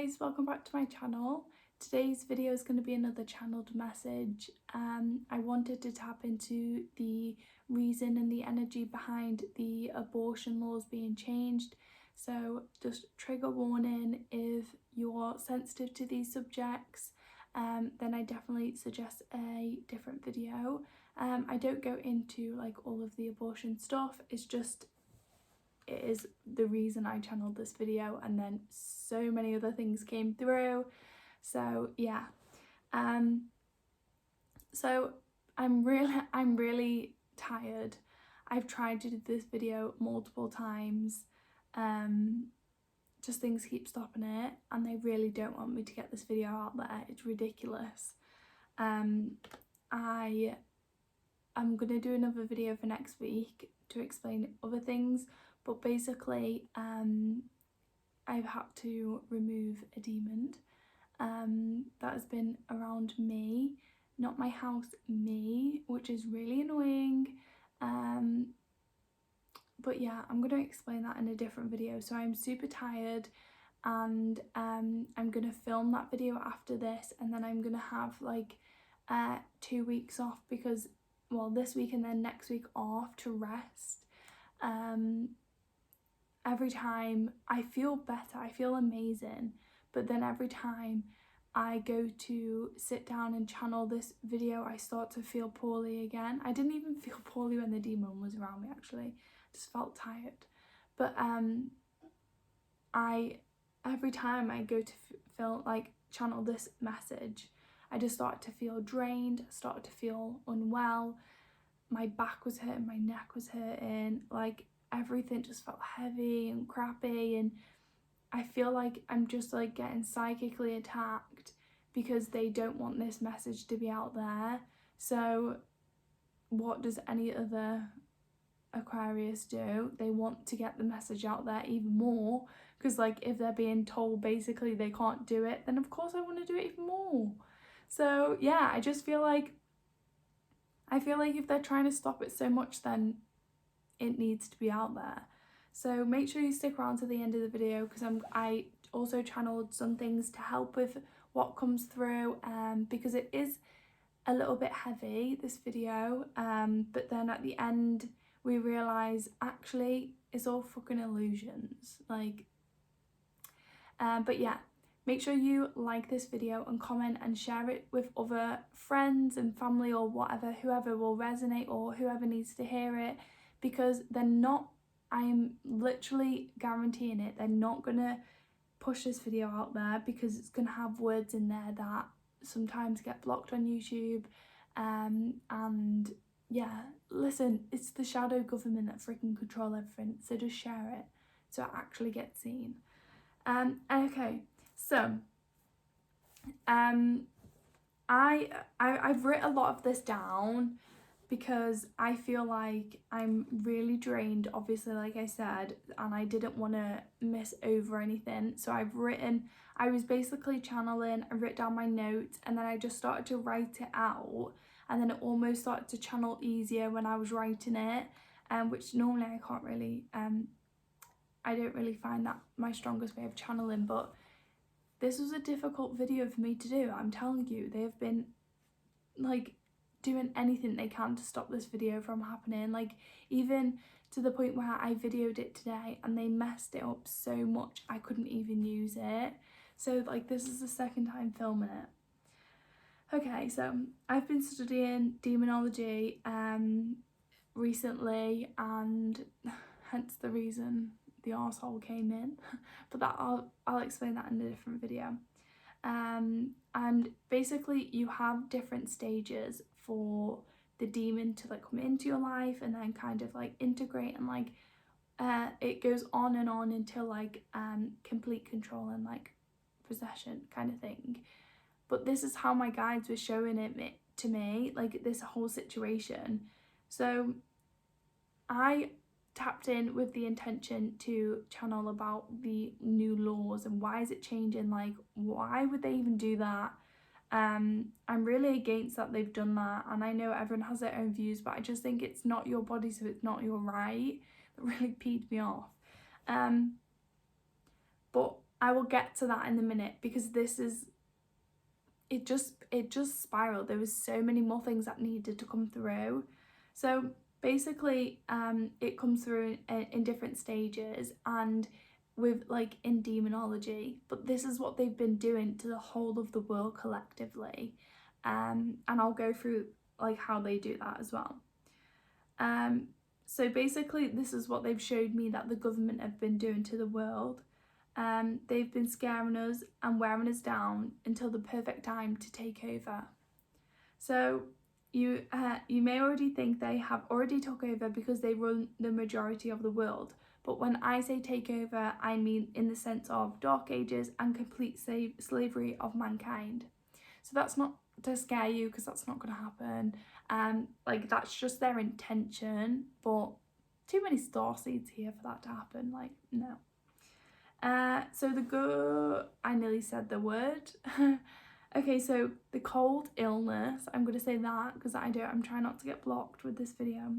guys, welcome back to my channel. Today's video is going to be another channeled message. I wanted to tap into the reason and the energy behind the abortion laws being changed. So just trigger warning, if you're sensitive to these subjects, then I definitely suggest a different video. I don't go into like all of the abortion stuff, it is the reason I channeled this video, and then so many other things came through. So yeah, so I'm really tired. I've tried to do this video multiple times, just things keep stopping it, and they really don't want me to get this video out there. It's ridiculous. I'm gonna do another video for next week to explain other things, but basically I've had to remove a demon that has been around me, not my house, me, which is really annoying. But yeah, I'm going to explain that in a different video. So I'm super tired, and I'm going to film that video after this, and then I'm going to have like 2 weeks off, because well, this week and then next week off to rest. Every time I feel better, I feel amazing, but then every time I go to sit down and channel this video, I start to feel poorly again. I didn't even feel poorly when the demon was around me, actually. I just felt tired. But every time I go to feel like channel this message, I just start to feel drained, start to feel unwell. My back was hurting, my neck was hurting, like everything just felt heavy and crappy, and I feel like I'm just like getting psychically attacked because they don't want this message to be out there. So what does any other Aquarius do? They want to get the message out there even more, because like if they're being told basically they can't do it, then of course I want to do it even more. So yeah, I feel like if they're trying to stop it so much, then it needs to be out there. So make sure you stick around to the end of the video, because I also channeled some things to help with what comes through, because it is a little bit heavy, this video, but then at the end we realise actually it's all fucking illusions, like, but yeah, make sure you like this video and comment and share it with other friends and family or whatever, whoever will resonate or whoever needs to hear it, because I'm literally guaranteeing it, they're not gonna push this video out there, because it's gonna have words in there that sometimes get blocked on YouTube. And yeah, listen, it's the shadow government that freaking control everything, so just share it so it actually gets seen. Okay, so I've written a lot of this down because I feel like I'm really drained, obviously, like I said, and I didn't want to miss over anything. So I was basically channeling, I wrote down my notes, and then I just started to write it out, and then it almost started to channel easier when I was writing it, which normally I can't really, I don't really find that my strongest way of channeling, but this was a difficult video for me to do. I'm telling you, they have been like doing anything they can to stop this video from happening, like even to the point where I videoed it today and they messed it up so much I couldn't even use it. So like this is the second time filming it. Okay, so I've been studying demonology recently, and hence the reason the arsehole came in, but that I'll explain that in a different video. And basically you have different stages for the demon to like come into your life and then kind of like integrate, and like it goes on and on until like complete control and like possession kind of thing. But this is how my guides were showing it to me, like this whole situation. So I tapped in with the intention to channel about the new laws and why is it changing, like why would they even do that. I'm really against that they've done that, and I know everyone has their own views, but I just think it's not your body, so it's not your right. That really peed me off. But I will get to that in a minute, because this is, it just spiraled. There was so many more things that needed to come through. So basically it comes through in different stages, and with like in demonology, but this is what they've been doing to the whole of the world collectively, and I'll go through like how they do that as well. So basically this is what they've showed me that the government have been doing to the world. They've been scaring us and wearing us down until the perfect time to take over. So you may already think they have already took over because they run the majority of the world. But when I say take over, I mean in the sense of dark ages and complete slavery of mankind. So that's not to scare you, because that's not going to happen. Like that's just their intention, but too many star seeds here for that to happen. Like no. So I nearly said the word. Okay, so the cold illness, I'm going to say that because I'm trying not to get blocked with this video,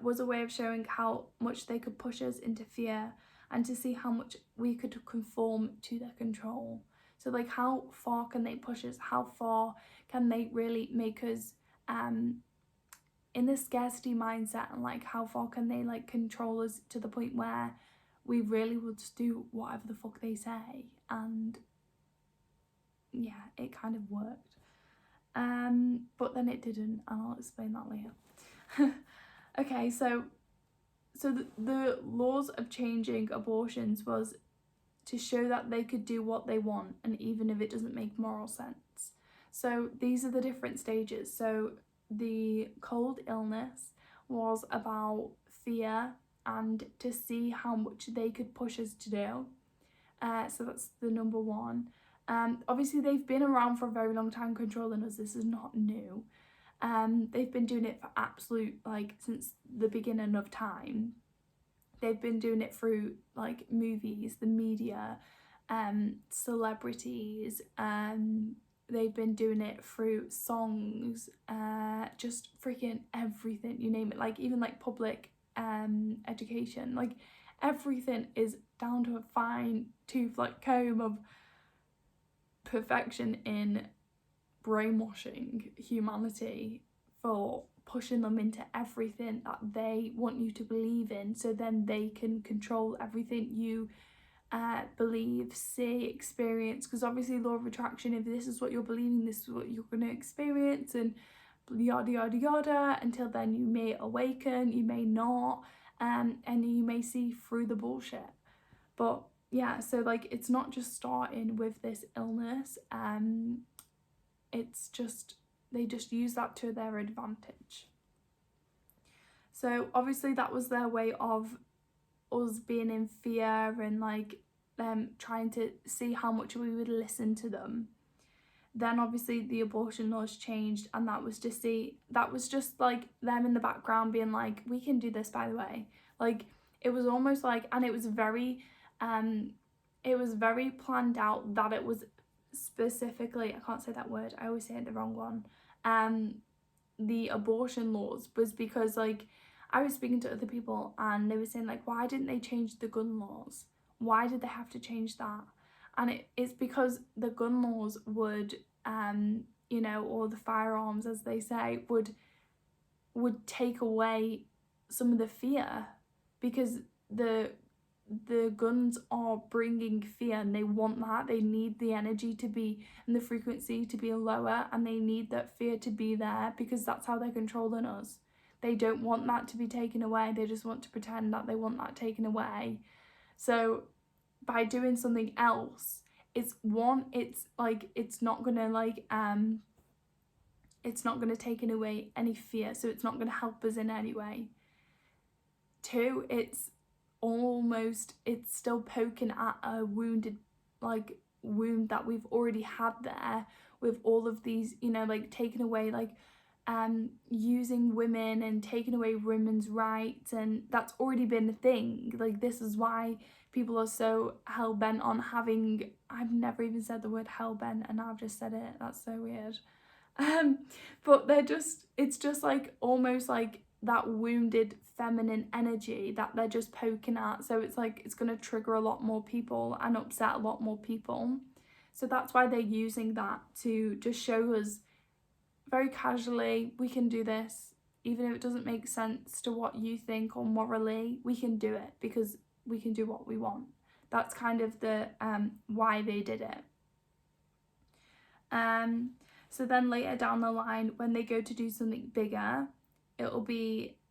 was a way of showing how much they could push us into fear and to see how much we could conform to their control. So like how far can they push us? How far can they really make us in this scarcity mindset, and like how far can they like control us to the point where we really will just do whatever the fuck they say? And yeah, it kind of worked. But then it didn't, and I'll explain that later. Okay, so the laws of changing abortions was to show that they could do what they want, and even if it doesn't make moral sense. So these are the different stages. So the cold illness was about fear and to see how much they could push us to do. So that's the number one. Obviously they've been around for a very long time controlling us. This is not new. They've been doing it for absolute, like, since the beginning of time. They've been doing it through like movies, the media, celebrities, they've been doing it through songs, just freaking everything, you name it, like even like public education, like everything is down to a fine tooth like comb of perfection in brainwashing humanity for pushing them into everything that they want you to believe in, so then they can control everything you believe, see, experience. Because obviously law of attraction, if this is what you're believing, this is what you're going to experience, and yada yada yada, until then you may awaken, you may not, and you may see through the bullshit. But yeah, so like it's not just starting with this illness, it's just they just use that to their advantage. So obviously that was their way of us being in fear and like them trying to see how much we would listen to them. Then obviously the abortion laws changed, and that was just like them in the background being like, we can do this, by the way. Like it was almost like, and it was very planned out that it was specifically, I can't say that word, I always say it the wrong one, the abortion laws was because like I was speaking to other people and they were saying like, why didn't they change the gun laws? Why did they have to change that? And it's because the gun laws would, you know, or the firearms as they say, would take away some of the fear, because the guns are bringing fear, and they want that. They need the energy to be and the frequency to be lower, and they need that fear to be there, because that's how they're controlling us. They don't want that to be taken away. They just want to pretend that they want that taken away. So by doing something else, it's like it's not gonna like it's not gonna take away any fear, so it's not gonna help us in any way. Two, it's still poking at a wound that we've already had there, with all of these, you know, like taking away like using women and taking away women's rights, and that's already been a thing. Like this is why people are so hell-bent on having, I've never even said the word hell-bent and now I've just said it, that's so weird. But it's just like almost like that wounded feminine energy that they're just poking at. So it's like it's going to trigger a lot more people and upset a lot more people. So that's why they're using that to just show us very casually, we can do this. Even if it doesn't make sense to what you think or morally, we can do it because we can do what we want. That's kind of the why they did it. So then later down the line, when they go to do something bigger, it'll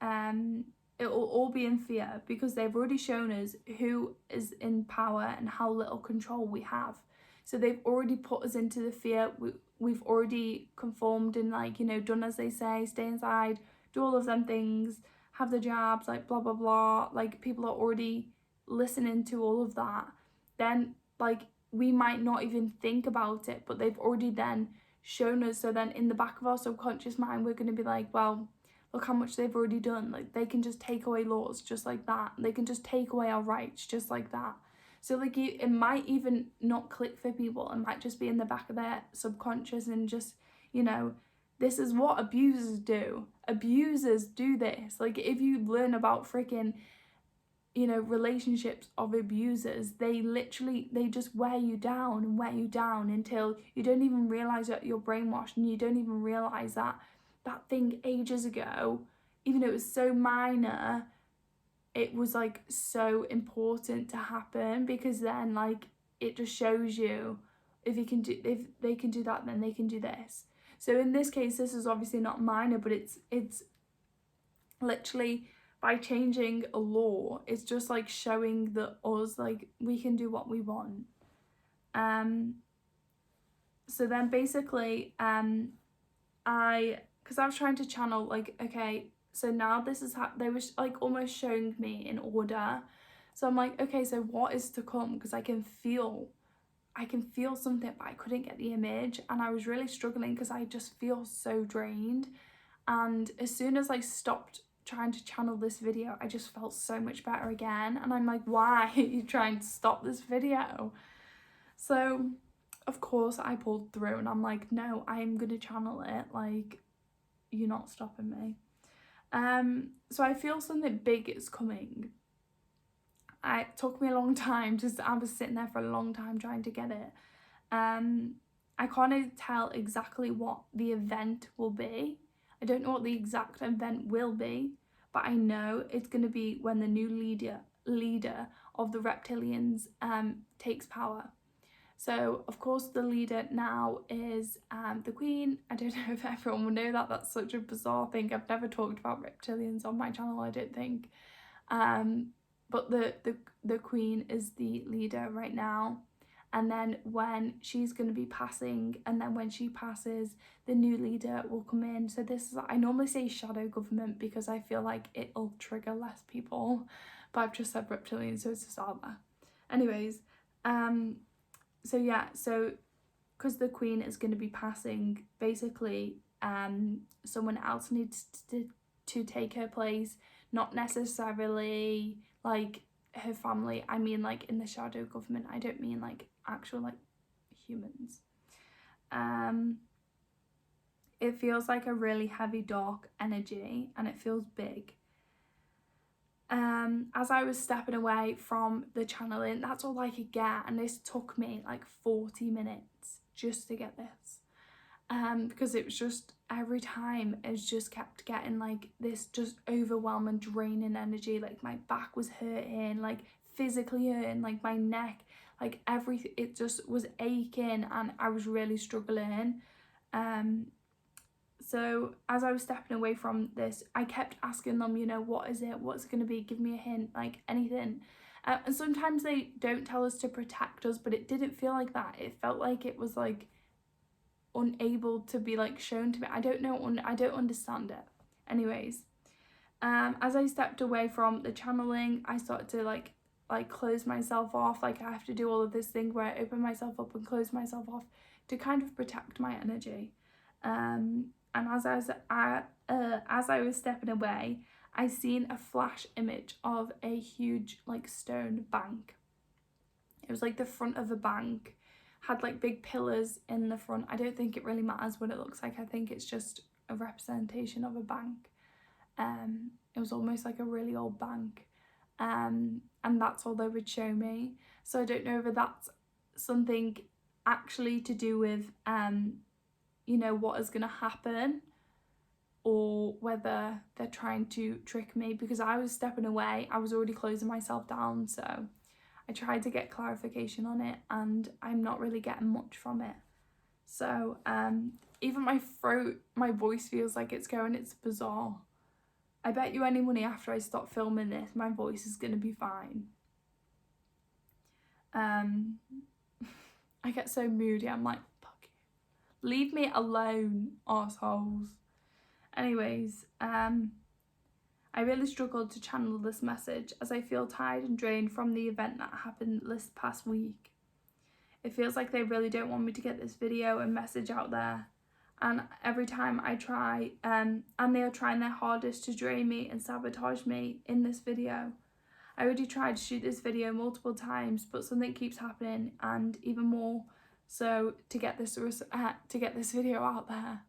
all be in fear because they've already shown us who is in power and how little control we have. So they've already put us into the fear. We've already conformed and, like, you know, done as they say, stay inside, do all of them things, have the jabs, like blah blah blah. Like, people are already listening to all of that. Then, like, we might not even think about it, but they've already then shown us. So then in the back of our subconscious mind, we're going to be like, well, look how much they've already done. Like, they can just take away laws just like that. They can just take away our rights just like that. So, like, it might even not click for people. It might just be in the back of their subconscious and just, you know, this is what abusers do. Abusers do this. Like, if you learn about freaking, you know, relationships of abusers, they just wear you down and wear you down until you don't even realise that you're brainwashed, and you don't even realise that that thing ages ago, even though it was so minor, it was like so important to happen, because then, like, it just shows you if they can do that, then they can do this. So in this case, this is obviously not minor, but it's literally, by changing a law, it's just like showing that us, like, we can do what we want. So then basically, because I was trying to channel, like, okay, so now this is how they were like almost showing me in order. So I'm like, okay, so what is to come? Because I can feel something, but I couldn't get the image, and I was really struggling because I just feel so drained. And as soon as I stopped trying to channel this video, I just felt so much better again. And I'm like, why are you trying to stop this video? So of course I pulled through, and I'm like, no, I'm gonna channel it. Like, you're not stopping me. So I feel something big is coming. It took me a long time, I was sitting there for a long time trying to get it. I can't tell exactly what the event will be. I don't know what the exact event will be, but I know it's going to be when the new leader of the Reptilians takes power. So of course the leader now is the Queen. I don't know if everyone will know that. That's such a bizarre thing. I've never talked about Reptilians on my channel, I don't think. But the Queen is the leader right now. And then when she's going to be passing, and then when she passes, the new leader will come in. So this is, I normally say shadow government because I feel like it'll trigger less people, but I've just said Reptilian, so it's just out there. Anyways, so yeah, so because the Queen is going to be passing, basically someone else needs to take her place, not necessarily like her family. I mean, like, in the shadow government. I don't mean like actual, like, humans. It feels like a really heavy, dark energy, and it feels big. As I was stepping away from the channeling, that's all I could get, and this took me like 40 minutes just to get this. Because it was just, every time it just kept getting like this just overwhelming, draining energy. Like, my back was hurting, like physically hurting, like my neck, like everything, it just was aching, and I was really struggling. So as I was stepping away from this, I kept asking them, you know, what is it? What's it going to be? Give me a hint, like anything. And sometimes they don't tell us to protect us, but it didn't feel like that. It felt like it was like unable to be like shown to me. I don't know, I don't understand it. Anyways, as I stepped away from the channeling, I started to like close myself off. Like, I have to do all of this thing where I open myself up and close myself off to kind of protect my energy. And as I was stepping away, I seen a flash image of a huge like stone bank. It was like the front of a bank, had like big pillars in the front. I don't think it really matters what it looks like. I think it's just a representation of a bank. It was almost like a really old bank, and that's all they would show me. So I don't know whether that's something actually to do with you know, what is going to happen, or whether they're trying to trick me, because I was stepping away. I was already closing myself down, so I tried to get clarification on it, and I'm not really getting much from it. So even my throat, my voice feels like it's going. It's bizarre. I bet you any money after I stop filming this, my voice is going to be fine. I get so moody. I'm like, fuck you. Leave me alone, arseholes. Anyways, I really struggled to channel this message as I feel tired and drained from the event that happened this past week. It feels like they really don't want me to get this video and message out there. And every time I try, and they are trying their hardest to drain me and sabotage me in this video. I already tried to shoot this video multiple times, but something keeps happening, and even more so to get this video out there.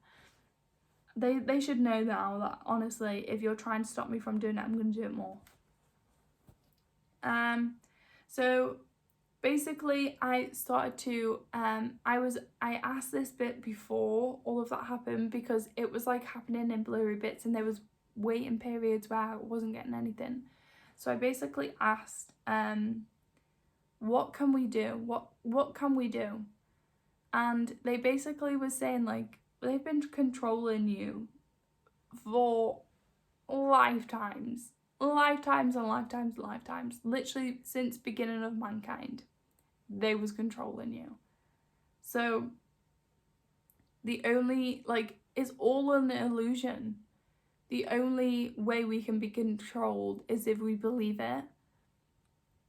They should know now that, honestly, if you're trying to stop me from doing it, I'm going to do it more. So basically I started to, I asked this bit before all of that happened, because it was like happening in blurry bits and there was waiting periods where I wasn't getting anything. So I basically asked, what can we do? What can we do? And they basically was saying, like, they've been controlling you for lifetimes and lifetimes and lifetimes, literally since beginning of mankind. They was controlling you. So the only, like, it's all an illusion. The only way we can be controlled is if we believe it.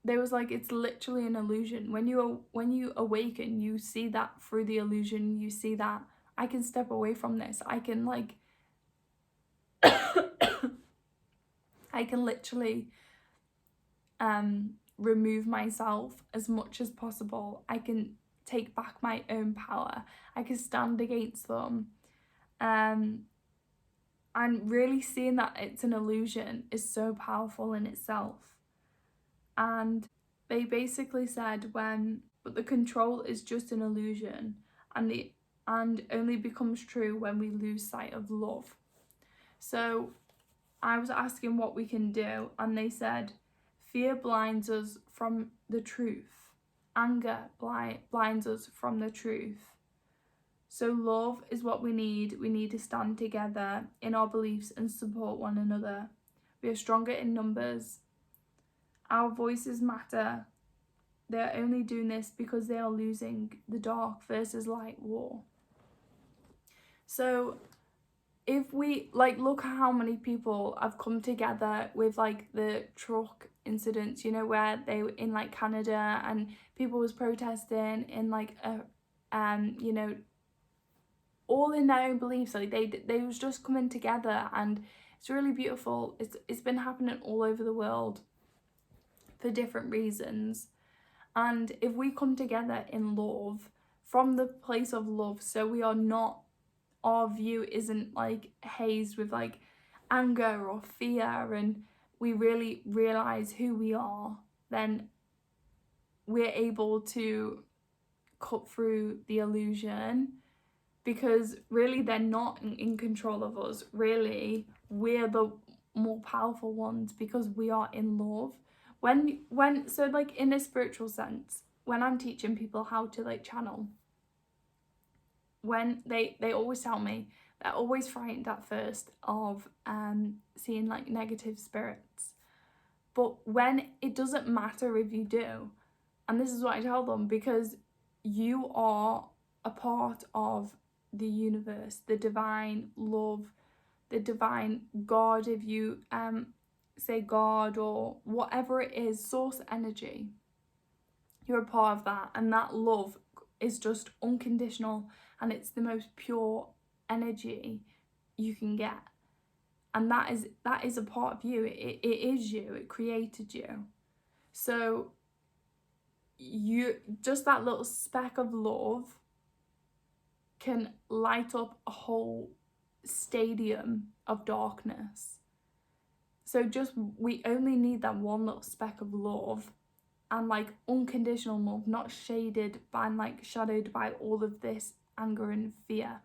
There was like, it's literally an illusion. When you awaken, you see that through the illusion. You see that I can step away from this. I can, like, I can literally remove myself as much as possible. I can take back my own power. I can stand against them. And really seeing that it's an illusion is so powerful in itself. And they basically said, but the control is just an illusion, and only becomes true when we lose sight of love. So I was asking what we can do, and they said, fear blinds us from the truth. Anger blinds us from the truth. So love is what we need. We need to stand together in our beliefs and support one another. We are stronger in numbers. Our voices matter. They are only doing this because they are losing the dark versus light war. So if we, like, look at how many people have come together with, like, the truck incidents, you know, where they were in, like, Canada, and people was protesting in, like, you know, all in their own beliefs. Like, they was just coming together, and it's really beautiful. It's been happening all over the world for different reasons. And if we come together in love, from the place of love, so we are not, our view isn't, like, hazed with, like, anger or fear, and we really realize who we are, then we're able to cut through the illusion, because really they're not in control of us. Really, we're the more powerful ones because we are in love. So, like, in a spiritual sense, when I'm teaching people how to, like, channel, when they always tell me they're always frightened at first of seeing, like, negative spirits, but when it doesn't matter if you do, and this is what I tell them, because you are a part of the universe, the divine love, the divine God, if you say God, or whatever it is, source energy, you're a part of that, and that love is just unconditional, and it's the most pure energy you can get, and that is a part of you. It is you. It created you. So you, just that little speck of love can light up a whole stadium of darkness. So just, we only need that one little speck of love, and like unconditional love, not shaded by and like shadowed by all of this anger and fear.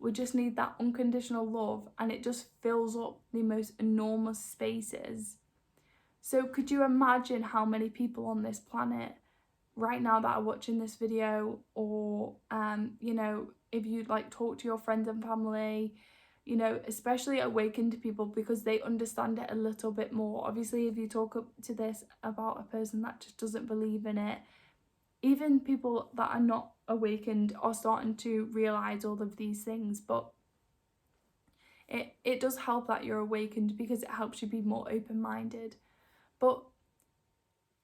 We just need that unconditional love, and it just fills up the most enormous spaces. So could you imagine how many people on this planet right now that are watching this video, or you know, if you like talk to your friends and family, you know, especially awakened people, because they understand it a little bit more. Obviously, if you talk up to this about a person that just doesn't believe in it, even people that are not awakened are starting to realize all of these things. But it does help that you're awakened, because it helps you be more open-minded. But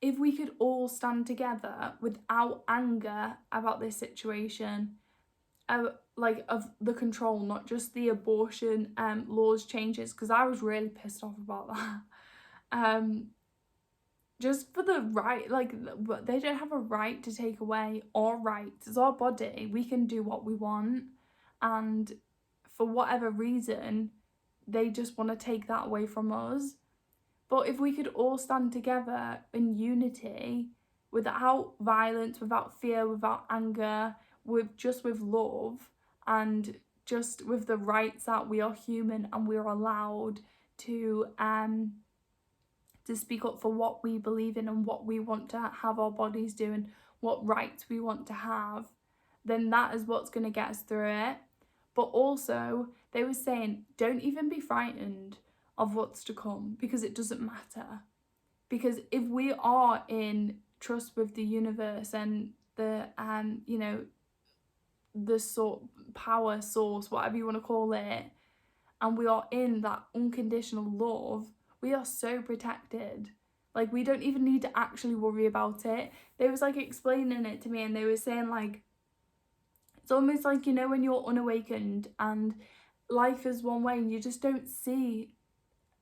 if we could all stand together without anger about this situation, like of the control, not just the abortion laws changes, because I was really pissed off about that. Just for the right, like, they don't have a right to take away our rights. It's our body, we can do what we want, and for whatever reason they just want to take that away from us. But if we could all stand together in unity, without violence, without fear, without anger, with love, and just with the rights that we are human and we are allowed to speak up for what we believe in and what we want to have our bodies do and what rights we want to have, then that is what's going to get us through it. But also, they were saying, don't even be frightened of what's to come, because it doesn't matter. Because if we are in trust with the universe and the you know, the power source, whatever you want to call it, and we are in that unconditional love, we are so protected. Like, we don't even need to actually worry about it. They was like explaining it to me, and they were saying like, it's almost like, you know, when you're unawakened and life is one way and you just don't see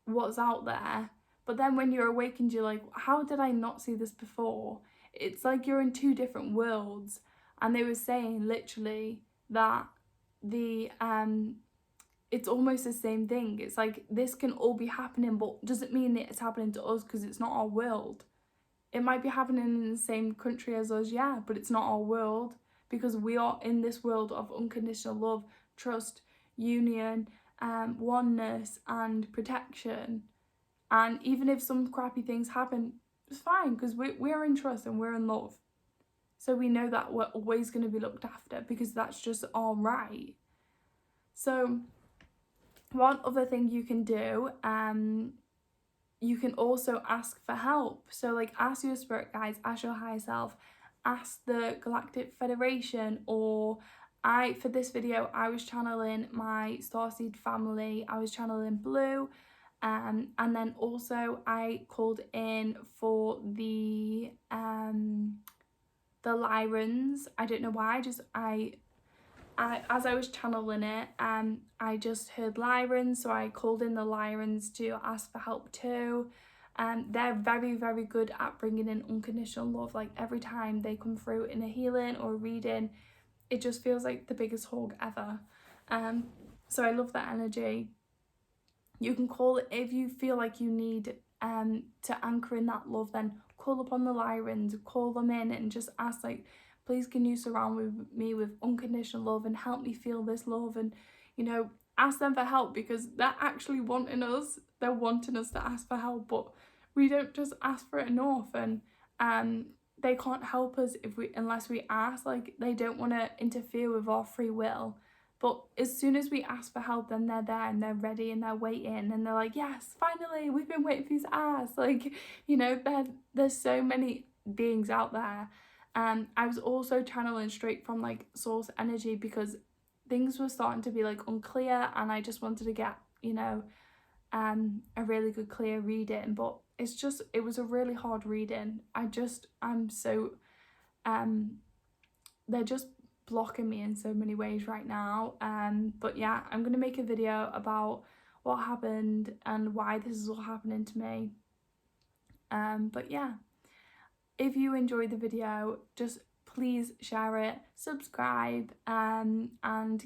what's out there, but then when you're awakened, you're like, how did I not see this before? It's like you're in two different worlds. And they were saying literally that the it's almost the same thing. It's like, this can all be happening, but doesn't mean that it's happening to us, because it's not our world. It might be happening in the same country as us, yeah, but it's not our world, because we are in this world of unconditional love, trust, union, oneness and protection. And even if some crappy things happen, it's fine, because we're in trust and we're in love. So we know that we're always going to be looked after, because that's just our right. So one other thing you can do, you can also ask for help. So like, ask your spirit guides, ask your higher self, ask the Galactic Federation, or for this video, I was channeling my starseed family, I was channeling Blue, and then also I called in for the Lyrans. I don't know why, as I was channeling it, I just heard Lyrans, so I called in the Lyrans to ask for help too. They're very, very good at bringing in unconditional love. Like, every time they come through in a healing or a reading, it just feels like the biggest hug ever. So I love that energy. You can call it, if you feel like you need to anchor in that love, then call upon the Lyrans, call them in and just ask, like, please can you surround me with unconditional love and help me feel this love, and, you know, ask them for help, because they're actually wanting us. They're wanting us to ask for help, but we don't just ask for it enough, and they can't help us unless we ask. Like, they don't want to interfere with our free will. But as soon as we ask for help, then they're there and they're ready and they're waiting, and they're like, yes, finally, we've been waiting for you to ask. Like, you know, there's so many beings out there. I was also channeling straight from like source energy, because things were starting to be like unclear, and I just wanted to get, you know, a really good clear reading. But it was a really hard reading. I'm so they're just blocking me in so many ways right now. But yeah, I'm gonna make a video about what happened and why this is all happening to me. But yeah, if you enjoyed the video, just please share it, subscribe, and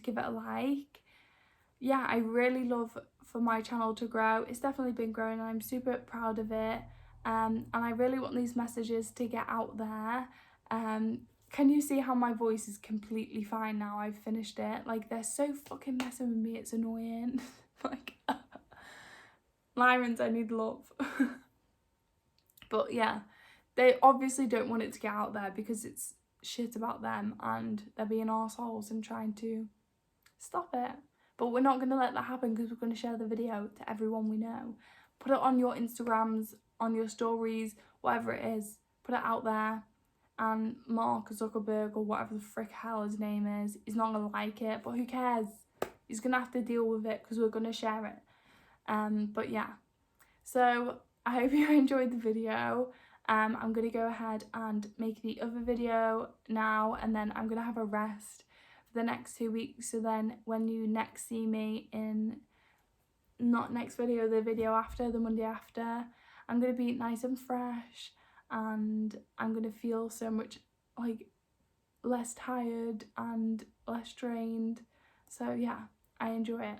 give it a like. yeah, I really love for my channel to grow. It's definitely been growing and I'm super proud of it. And I really want these messages to get out there. Can you see how my voice is completely fine now? I've finished it. Like, they're so fucking messing with me, it's annoying. Like, Lyrans, I need love. But yeah, they obviously don't want it to get out there because it's shit about them and they're being arseholes and trying to stop it. But we're not going to let that happen because we're going to share the video to everyone we know. Put it on your Instagrams, on your stories, whatever it is. Put it out there. And Mark Zuckerberg, or whatever the frick hell his name is, he's not going to like it. But who cares? He's going to have to deal with it because we're going to share it. But yeah. So I hope you enjoyed the video. I'm going to go ahead and make the other video now. And then I'm going to have a rest the next 2 weeks, so then when you next see me in, not next video, the video after, the Monday after, I'm going to be nice and fresh and I'm going to feel so much like less tired and less drained. So yeah, I enjoy it.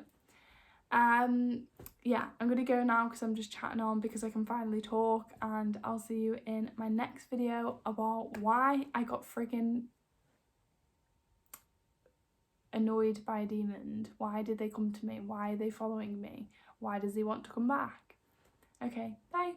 Yeah, I'm gonna go now because I'm just chatting on because I can finally talk, and I'll see you in my next video about why I got friggin' annoyed by a demon. Why did they come to me? Why are they following me? Why does he want to come back? Okay, bye.